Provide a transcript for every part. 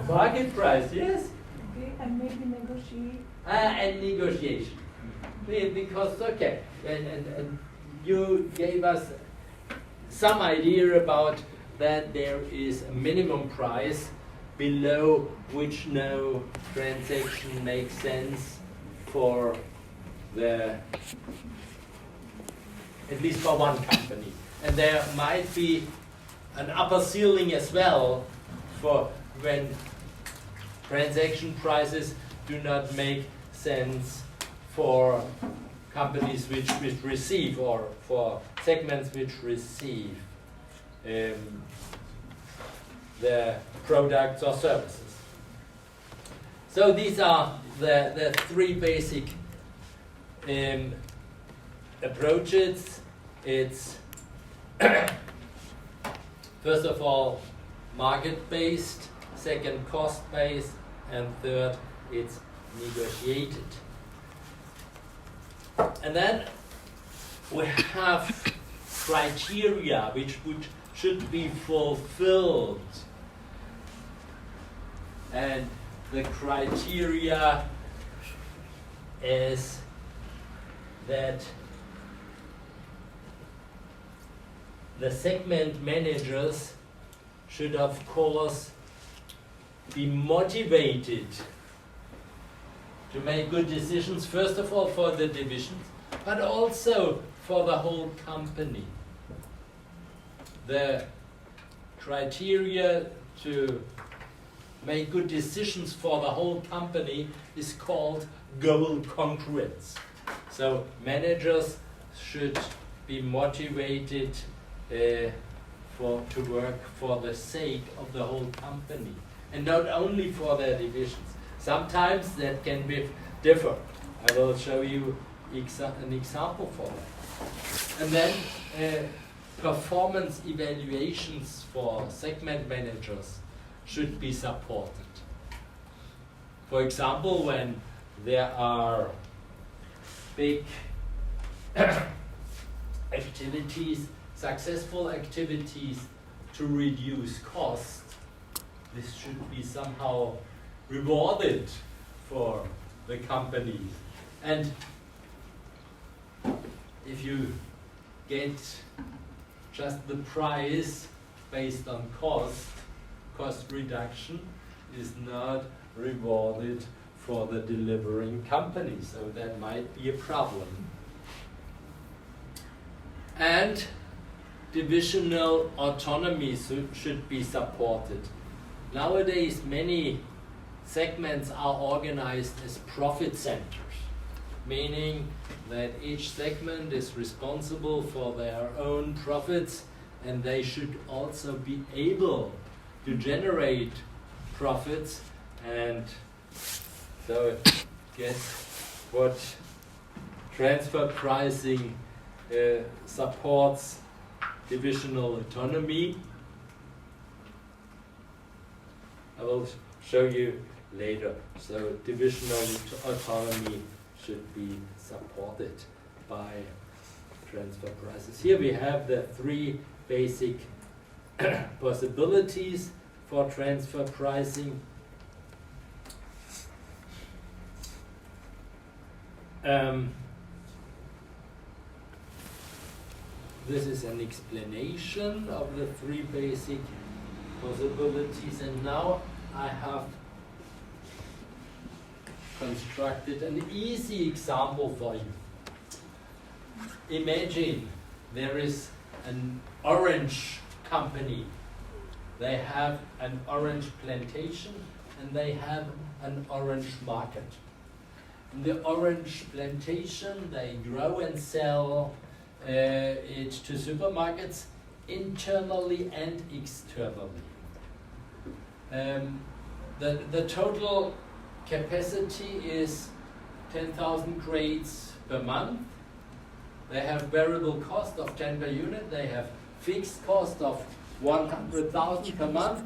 Market price, yes. Okay, and maybe negotiate. And negotiation. Because, okay, and you gave us some idea about that there is a minimum price below which no transaction makes sense for the, at least for one company. And there might be an upper ceiling as well for when transaction prices do not make sense for companies which receive, or for segments which receive the products or services. So these are the three basic approaches. It's first of all market-based, second cost-based, and third it's negotiated. And then we have criteria which should be fulfilled. And the criteria is that the segment managers should, of course, be motivated to make good decisions, first of all for the divisions, but also for the whole company. The criteria to make good decisions for the whole company is called goal congruence. So managers should be motivated to work for the sake of the whole company, and not only for their divisions. Sometimes that can be different. I will show you an example for that. And then performance evaluations for segment managers should be supported. For example, when there are big activities, successful activities to reduce cost, this should be somehow rewarded for the companies. And if you get just the price based on cost reduction is not rewarded for the delivering company, so that might be a problem. And divisional autonomy should be supported. Nowadays, many segments are organized as profit centers, meaning that each segment is responsible for their own profits, and they should also be able to generate profits. And so guess what transfer pricing supports divisional autonomy. I will show you later. So divisional autonomy should be supported by transfer prices. Here we have the three basic possibilities for transfer pricing. This is an explanation of the three basic possibilities, and now I have constructed an easy example for you. Imagine there is an orange company. They have an orange plantation and they have an orange market. In the orange plantation, they grow and sell it to supermarkets internally and externally. The total capacity is 10,000 crates per month. They have variable cost of 10 per unit. They have fixed cost of 100,000 per month,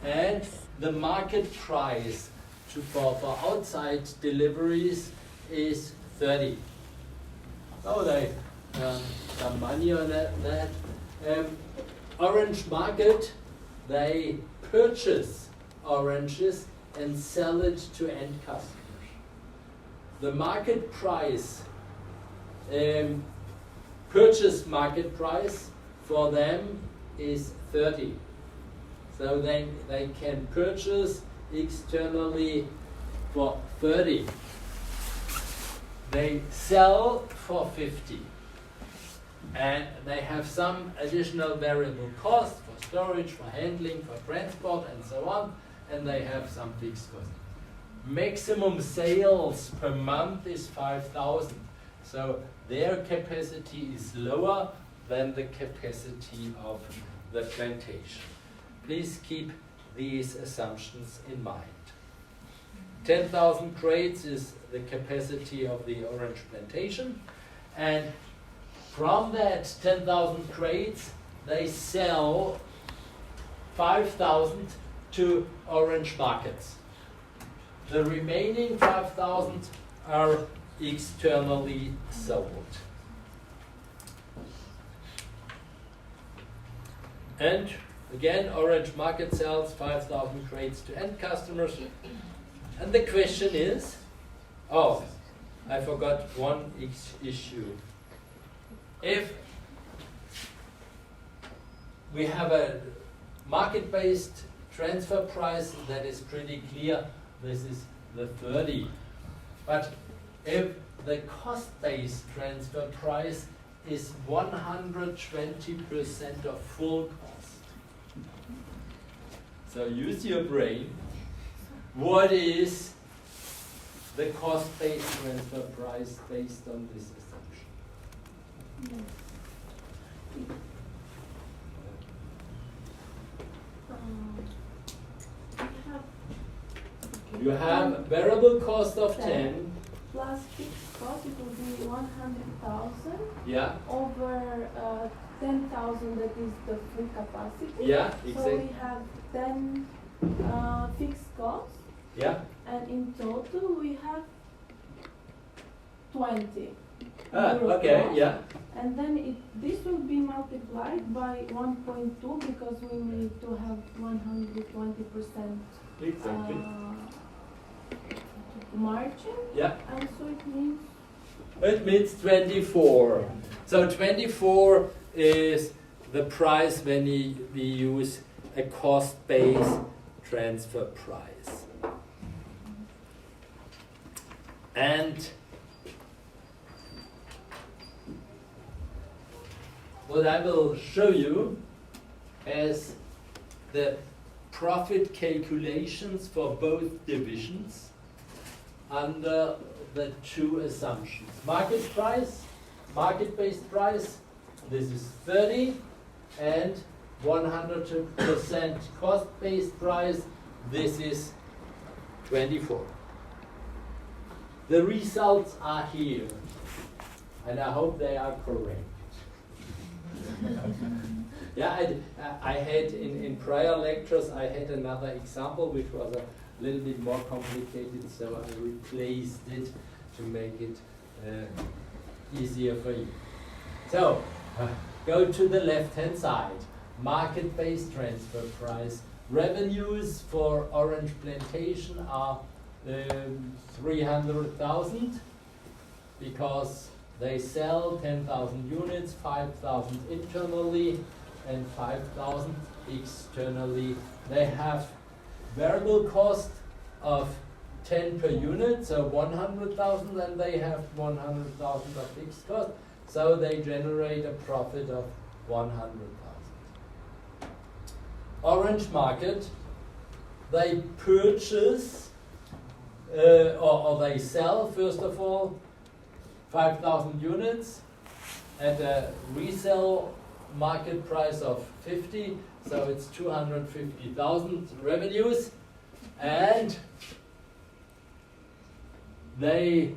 and the market price for outside deliveries is 30. So they some money on that. Orange Market, they purchase oranges and sell it to end customers. The market price, purchase market price for them is 30. So they can purchase externally for 30. They sell for 50. And they have some additional variable costs for storage, for handling, for transport, and so on. And they have some fixed costs. Maximum sales per month is 5,000. So their capacity is lower than the capacity of the plantation. Please keep these assumptions in mind. 10,000 crates is the capacity of the orange plantation, and from that 10,000 crates, they sell 5,000 to orange markets. The remaining 5,000 are externally sold. And again, orange market sells 5,000 crates to end customers. And the question is, oh, I forgot one issue. If we have a market-based transfer price that is pretty clear, this is the 30. But if the cost-based transfer price is 120% of full cost. So use your brain. What is the cost-based transfer price based on this assumption? You have variable cost of 10. Plus fixed cost, it will be 100,000. Yeah. Over 10,000, that is the full capacity. Yeah, So exactly. we have 10 fixed costs. Yeah. And in total we have 20. Okay, cost. yeah. And then this will be multiplied by 1.2 because we need to have 120% Exactly. margin. Yeah. And so it means It means 24. So 24 is the price when we use a cost-based transfer price. And what I will show you is the profit calculations for both divisions under the two assumptions. Market price, market-based price, this is 30, and 100% cost-based price, this is 24. The results are here, and I hope they are correct. Yeah, I had in prior lectures, I had another example which was a little bit more complicated, so I replaced it to make it easier for you. So, go to the left-hand side. Market-based transfer price. Revenues for Orange Plantation are 300,000 because they sell 10,000 units, 5,000 internally and 5,000 externally. They have variable cost of 10 per unit, so 100,000, and they have 100,000 of fixed cost, so they generate a profit of 100,000. Orange Market, they purchase or they sell, first of all, 5,000 units at a resale market price of 50, so it's 250,000 revenues, and they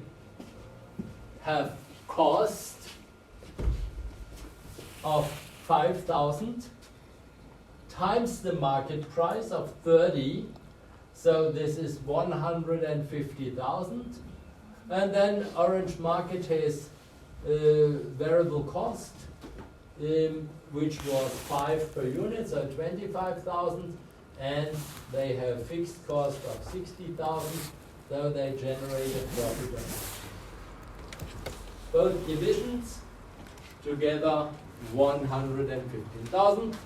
have cost of 5,000 times the market price of 30, so this is 150,000, and then Orange Market has variable cost, which was 5 per unit, so 25,000, and they have fixed cost of 60,000, so they generate a profit of both divisions together 115,000.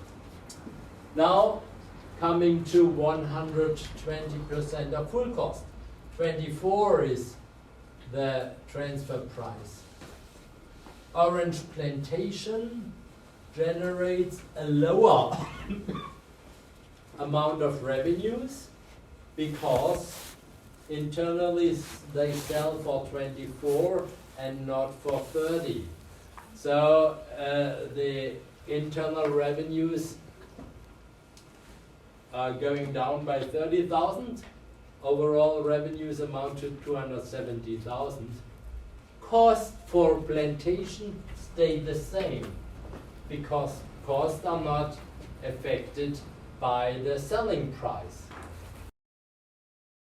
Now coming to 120% of full cost. 24 is the transfer price. Orange Plantation generates a lower amount of revenues because internally they sell for 24 and not for 30. So the internal revenues are going down by 30,000. Overall revenues amount to 270,000. Cost for plantation stay the same because costs are not affected by the selling price.